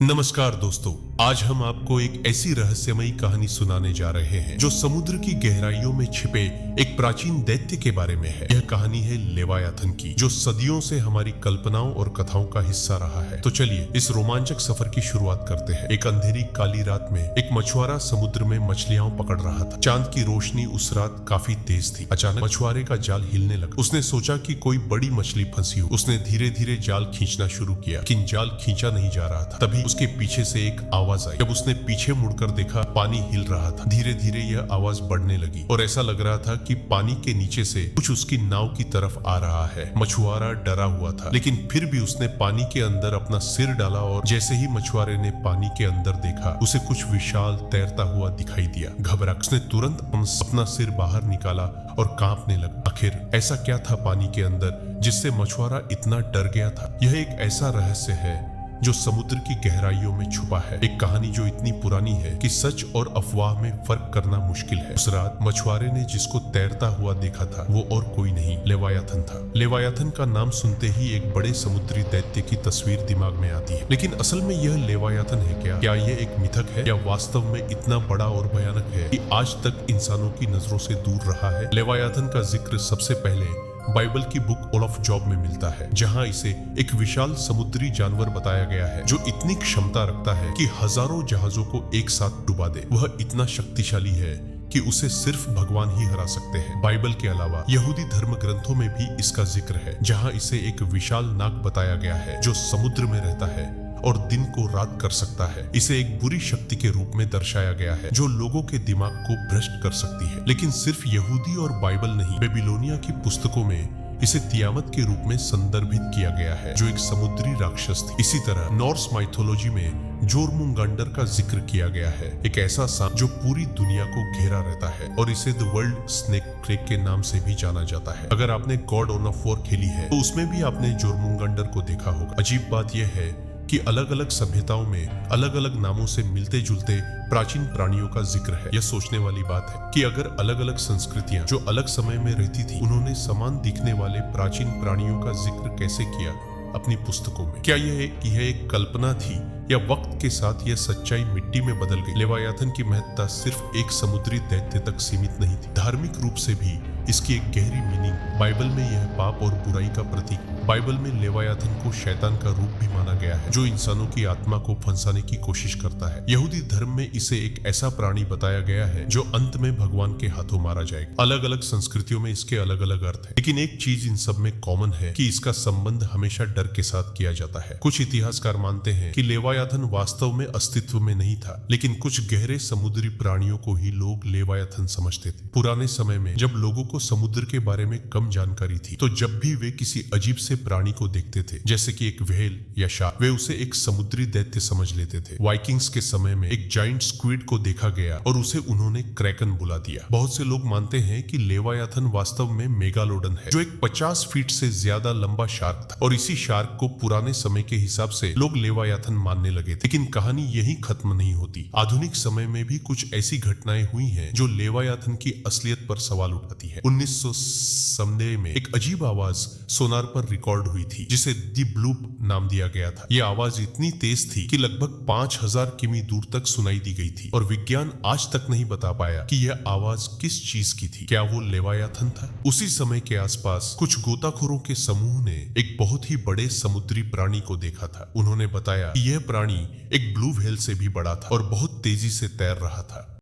नमस्कार दोस्तों, आज हम आपको एक ऐसी रहस्यमयी कहानी सुनाने जा रहे हैं जो समुद्र की गहराइयों में छिपे एक प्राचीन दैत्य के बारे में है। यह कहानी है लेवायाथन की, जो सदियों से हमारी कल्पनाओं और कथाओं का हिस्सा रहा है। तो चलिए इस रोमांचक सफर की शुरुआत करते हैं। एक अंधेरी काली रात में एक मछुआरा समुद्र में मछलियां पकड़ रहा था। चांद की रोशनी उस रात काफी तेज थी। अचानक मछुआरे का जाल हिलने लगा। उसने सोचा कि कोई बड़ी मछली फंसी हो। उसने धीरे धीरे जाल खींचना शुरू किया, लेकिन जाल खींचा नहीं जा रहा था। तभी उसके पीछे से एक आवाज आई। जब उसने पीछे मुड़कर देखा, पानी हिल रहा था। धीरे धीरे यह आवाज बढ़ने लगी और ऐसा लग रहा था कि पानी के नीचे से कुछ उसकी नाव की तरफ आ रहा है। मछुआरा डरा हुआ था, लेकिन फिर भी उसने पानी के अंदर अपना सिर डाला और जैसे ही मछुआरे ने पानी के अंदर देखा, उसे कुछ विशाल तैरता हुआ दिखाई दिया। घबरा उसने तुरंत अपना सिर बाहर निकाला और कांपने लगा। आखिर ऐसा क्या था पानी के अंदर जिससे मछुआरा इतना डर गया था? यह एक ऐसा रहस्य है जो समुद्र की गहराइयों में छुपा है। एक कहानी जो इतनी पुरानी है कि सच और अफवाह में फर्क करना मुश्किल है। उस रात मछुआरे ने जिसको तैरता हुआ देखा था, वो और कोई नहीं, लेवायाथन था। लेवायाथन का नाम सुनते ही एक बड़े समुद्री दैत्य की तस्वीर दिमाग में आती है। लेकिन असल में यह लेवायाथन है क्या? क्या यह एक मिथक है या वास्तव में इतना बड़ा और भयानक है कि आज तक इंसानों की नजरों से दूर रहा है? लेवायाथन का जिक्र सबसे पहले बाइबल की बुक ऑफ जॉब में मिलता है, जहां इसे एक विशाल समुद्री जानवर बताया गया है जो इतनी क्षमता रखता है कि हजारों जहाजों को एक साथ डुबा दे। वह इतना शक्तिशाली है कि उसे सिर्फ भगवान ही हरा सकते हैं। बाइबल के अलावा यहूदी धर्म ग्रंथों में भी इसका जिक्र है, जहां इसे एक विशाल नाग बताया गया है जो समुद्र में रहता है और दिन को रात कर सकता है। इसे एक बुरी शक्ति के रूप में दर्शाया गया है जो लोगों के दिमाग को भ्रष्ट कर सकती है। लेकिन सिर्फ यहूदी और बाइबल नहीं, बेबीलोनिया की पुस्तकों में इसे तियामत के रूप में संदर्भित किया गया है, जो एक समुद्री राक्षस थी। इसी तरह नॉर्स माइथोलॉजी में जोरमुंगांडर का जिक्र किया गया है, एक ऐसा सांप जो पूरी दुनिया को घेरा रहता है और इसे द वर्ल्ड स्नेक क्रेक के नाम से भी जाना जाता है। अगर आपने गॉड ऑफ वॉर खेली है तो उसमें भी आपने जोरमुंगांडर को देखा होगा। अजीब बात यह है कि अलग अलग सभ्यताओं में अलग अलग नामों से मिलते जुलते प्राचीन प्राणियों का जिक्र है। यह सोचने वाली बात है कि अगर अलग अलग संस्कृतियां जो अलग समय में रहती थी, उन्होंने समान दिखने वाले प्राचीन प्राणियों का जिक्र कैसे किया अपनी पुस्तकों में? क्या यह एक कल्पना थी या वक्त के साथ यह सच्चाई मिट्टी में बदल गई? लेवायाथन की महत्ता सिर्फ एक समुद्री दैत्य तक सीमित नहीं थी। धार्मिक रूप से भी इसकी एक गहरी मीनिंग। बाइबल में यह पाप और बुराई का प्रतीक। बाइबल में लेवायाथन को शैतान का रूप भी माना गया है जो इंसानों की आत्मा को फंसाने की कोशिश करता है। यहूदी धर्म में इसे एक ऐसा प्राणी बताया गया है जो अंत में भगवान के हाथों मारा जाएगा। अलग अलग संस्कृतियों में इसके अलग अलग अर्थ है, लेकिन एक चीज इन सब में कॉमन है कि इसका संबंध हमेशा डर के साथ किया जाता है। कुछ इतिहासकार मानते हैं कि लेवायाथन वास्तव में अस्तित्व में नहीं था, लेकिन कुछ गहरे समुद्री प्राणियों को ही लोग लेवायाथन समझते थे। पुराने समय में जब लोगों को समुद्र के बारे में कम जानकारी थी, तो जब भी वे किसी अजीब से प्राणी को देखते थे, जैसे कि एक व्हेल या शार्क, वे उसे एक समुद्री दैत्य समझ लेते थे। वाइकिंग्स के समय में एक जाइंट स्क्विड को देखा गया और उसे उन्होंने क्रैकन बुला दिया। बहुत से लोग मानते हैं कि लेवायाथन वास्तव में मेगालोडन है, जो एक 50 फीट से ज्यादा लंबा शार्क था, और इसी शार्क को पुराने समय के हिसाब से लोग लेवायाथन मानने लगे थे। लेकिन कहानी यही खत्म नहीं होती। आधुनिक समय में भी कुछ ऐसी घटनाएं हुई हैं जो लेवायाथन की असलियत पर सवाल उठाती है। 1990 में एक अजीब आवाज सोनार पर रिकॉर्ड हुई थी, जिसे दी ब्लूप नाम दिया गया था। यह आवाज इतनी तेज थी कि लगभग 5000 किमी दूर तक सुनाई दी गई थी, और विज्ञान आज तक नहीं बता पाया कि यह आवाज किस चीज की थी। क्या वो लेवायाथन था? उसी समय के आसपास कुछ गोताखोरों के समूह ने एक बहुत ही बड़े समुद्री प्राणी को देखा था। उन्होंने बताया कि यह प्राणी एक ब्लू व्हेल से भी बड़ा था और बहुत तेजी से तैर रहा था।